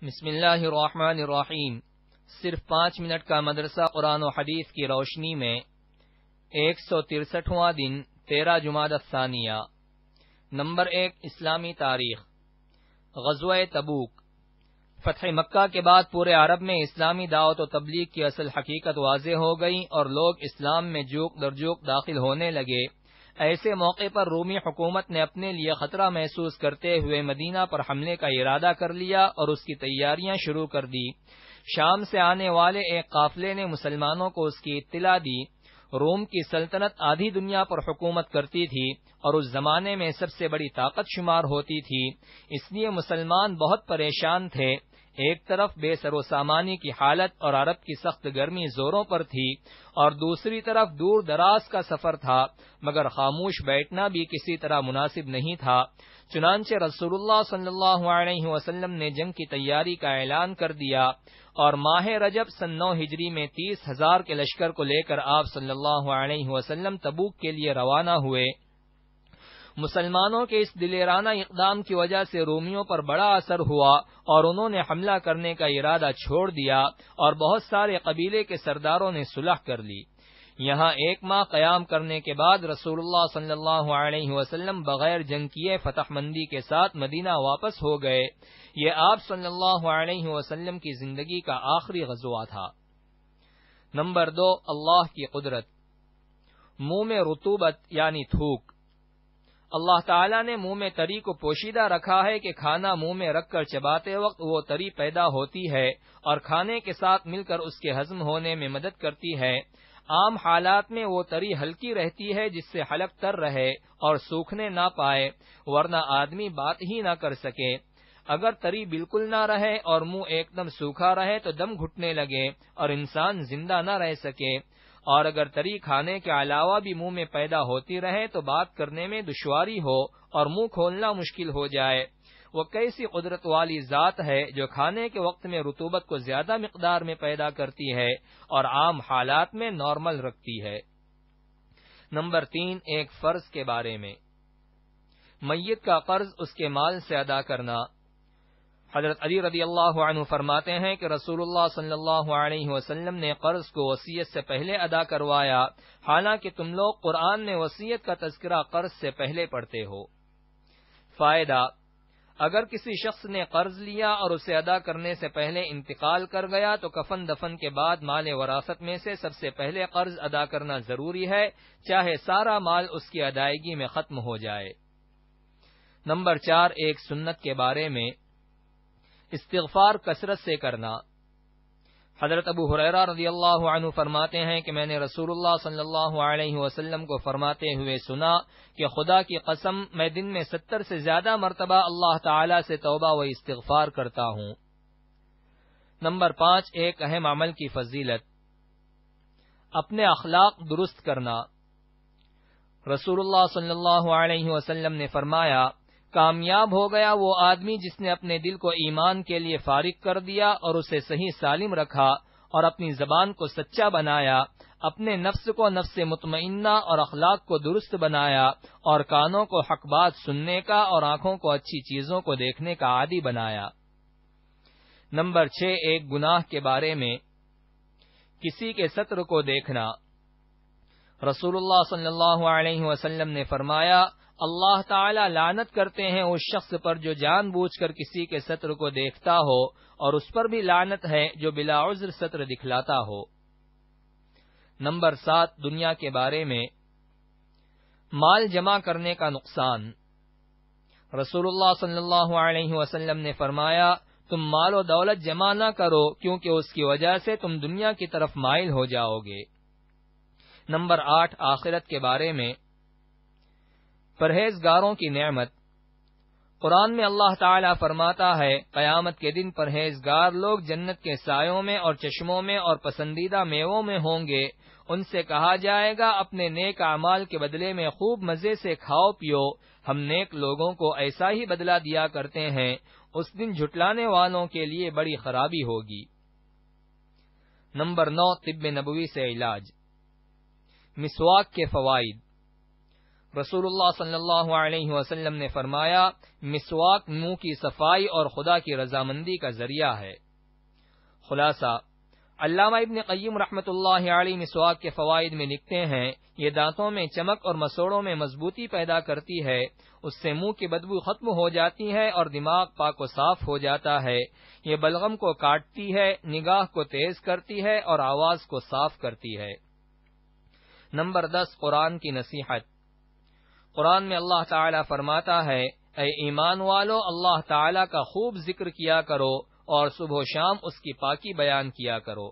بسم اللہ الرحمن الرحیم۔ صرف 5 منٹ کا مدرسہ قرآن و حدیث کی روشنی میں 163واں دن 13 جمادی الثانیہ۔ نمبر 1 اسلامی تاریخ۔ غزوہ تبوک۔ فتح مکہ کے بعد پورے عرب میں اسلامی دعوت و تبلیغ کی اصل حقیقت واضح ہو گئی اور لوگ اسلام میں جوک در جوک داخل ہونے لگے۔ ایسے موقع پر رومی حکومت نے اپنے لیے خطرہ محسوس کرتے ہوئے مدینہ پر حملے کا ارادہ کر لیا اور اس کی تیاریاں شروع کر دی۔ شام سے آنے والے ایک قافلے نے مسلمانوں کو اس کی اطلاع دی۔ روم کی سلطنت آدھی دنیا پر حکومت کرتی تھی اور اس زمانے میں سب سے بڑی طاقت شمار ہوتی تھی، اس لیے مسلمان بہت پریشان تھے۔ ایک طرف بے سر و سامانی کی حالت اور عرب کی سخت گرمی زوروں پر تھی اور دوسری طرف دور دراز کا سفر تھا، مگر خاموش بیٹھنا بھی کسی طرح مناسب نہیں تھا۔ چنانچہ رسول اللہ صلی اللہ علیہ وسلم نے جنگ کی تیاری کا اعلان کر دیا اور ماہ رجب سن 9 ہجری میں 30,000 کے لشکر کو لے کر آپ صلی اللہ علیہ وسلم تبوک کے لیے روانہ ہوئے۔ مسلمانوں کے اس دلیرانہ اقدام کی وجہ سے رومیوں پر بڑا اثر ہوا اور انہوں نے حملہ کرنے کا ارادہ چھوڑ دیا اور بہت سارے قبیلے کے سرداروں نے صلح کر لی۔ یہاں 1 ماہ قیام کرنے کے بعد رسول اللہ صلی اللہ علیہ وسلم بغیر جنگ کیے فتح مندی کے ساتھ مدینہ واپس ہو گئے۔ یہ آپ صلی اللہ علیہ وسلم کی زندگی کا آخری غزوہ تھا۔ نمبر 2 اللہ کی قدرت۔ منہ میں رطوبت یعنی تھوک۔ اللہ تعالیٰ نے منہ میں تری کو پوشیدہ رکھا ہے کہ کھانا منہ میں رکھ کر چباتے وقت وہ تری پیدا ہوتی ہے اور کھانے کے ساتھ مل کر اس کے ہضم ہونے میں مدد کرتی ہے۔ عام حالات میں وہ تری ہلکی رہتی ہے جس سے حلق تر رہے اور سوکھنے نہ پائے، ورنہ آدمی بات ہی نہ کر سکے۔ اگر تری بالکل نہ رہے اور منہ ایک دم سوکھا رہے تو دم گھٹنے لگے اور انسان زندہ نہ رہ سکے، اور اگر تری کھانے کے علاوہ بھی منہ میں پیدا ہوتی رہے تو بات کرنے میں دشواری ہو اور منہ کھولنا مشکل ہو جائے۔ وہ کیسی قدرت والی ذات ہے جو کھانے کے وقت میں رطوبت کو زیادہ مقدار میں پیدا کرتی ہے اور عام حالات میں نارمل رکھتی ہے۔ نمبر 3 ایک فرض کے بارے میں۔ میت کا قرض اس کے مال سے ادا کرنا۔ حضرت علی رضی اللہ عنہ فرماتے ہیں کہ رسول اللہ صلی اللہ علیہ وسلم نے قرض کو وصیت سے پہلے ادا کروایا، حالانکہ تم لوگ قرآن میں وصیت کا تذکرہ قرض سے پہلے پڑھتے ہو۔ فائدہ: اگر کسی شخص نے قرض لیا اور اسے ادا کرنے سے پہلے انتقال کر گیا تو کفن دفن کے بعد مال وراثت میں سے سب سے پہلے قرض ادا کرنا ضروری ہے، چاہے سارا مال اس کی ادائیگی میں ختم ہو جائے۔ نمبر 4 ایک سنت کے بارے میں۔ استغفار کثرت سے کرنا۔ حضرت ابو ہریرہ رضی اللہ عنہ فرماتے ہیں کہ میں نے رسول اللہ صلی اللہ علیہ وسلم کو فرماتے ہوئے سنا کہ خدا کی قسم میں دن میں 70 سے زیادہ مرتبہ اللہ تعالی سے توبہ و استغفار کرتا ہوں۔ نمبر 5 ایک اہم عمل کی فضیلت۔ اپنے اخلاق درست کرنا۔ رسول اللہ صلی اللہ علیہ وسلم نے فرمایا، کامیاب ہو گیا وہ آدمی جس نے اپنے دل کو ایمان کے لیے فارغ کر دیا اور اسے صحیح سالم رکھا اور اپنی زبان کو سچا بنایا، اپنے نفس کو نفس مطمئنہ اور اخلاق کو درست بنایا اور کانوں کو حق بات سننے کا اور آنکھوں کو اچھی چیزوں کو دیکھنے کا عادی بنایا۔ نمبر 6 ایک گناہ کے بارے میں۔ کسی کے ستر کو دیکھنا۔ رسول اللہ صلی اللہ علیہ وسلم نے فرمایا، اللہ تعالی لعنت کرتے ہیں اس شخص پر جو جان بوجھ کر کسی کے ستر کو دیکھتا ہو، اور اس پر بھی لعنت ہے جو بلا عذر ستر دکھلاتا ہو۔ نمبر 7 دنیا کے بارے میں۔ مال جمع کرنے کا نقصان۔ رسول اللہ صلی اللہ علیہ وسلم نے فرمایا، تم مال و دولت جمع نہ کرو کیونکہ اس کی وجہ سے تم دنیا کی طرف مائل ہو جاؤ گے۔ نمبر 8 آخرت کے بارے میں۔ پرہیزگاروں کی نعمت۔ قرآن میں اللہ تعالیٰ فرماتا ہے، قیامت کے دن پرہیزگار لوگ جنت کے سایوں میں اور چشموں میں اور پسندیدہ میووں میں ہوں گے۔ ان سے کہا جائے گا، اپنے نیک اعمال کے بدلے میں خوب مزے سے کھاؤ پیو، ہم نیک لوگوں کو ایسا ہی بدلہ دیا کرتے ہیں۔ اس دن جھٹلانے والوں کے لیے بڑی خرابی ہوگی۔ نمبر 9 طب نبوی سے علاج۔ مسواک کے فوائد۔ رسول اللہ صلی اللہ علیہ وسلم نے فرمایا، مسواک منہ کی صفائی اور خدا کی رضامندی کا ذریعہ ہے۔ خلاصہ، علامہ ابن قیم رحمۃ اللہ علیہ مسواک کے فوائد میں لکھتے ہیں، یہ دانتوں میں چمک اور مسوڑوں میں مضبوطی پیدا کرتی ہے، اس سے منہ کی بدبو ختم ہو جاتی ہے اور دماغ پاک و صاف ہو جاتا ہے، یہ بلغم کو کاٹتی ہے، نگاہ کو تیز کرتی ہے اور آواز کو صاف کرتی ہے۔ نمبر 10، قرآن کی نصیحت۔ قرآن میں اللہ تعالی فرماتا ہے، اے ایمان والو، اللہ تعالی کا خوب ذکر کیا کرو اور صبح و شام اس کی پاکی بیان کیا کرو۔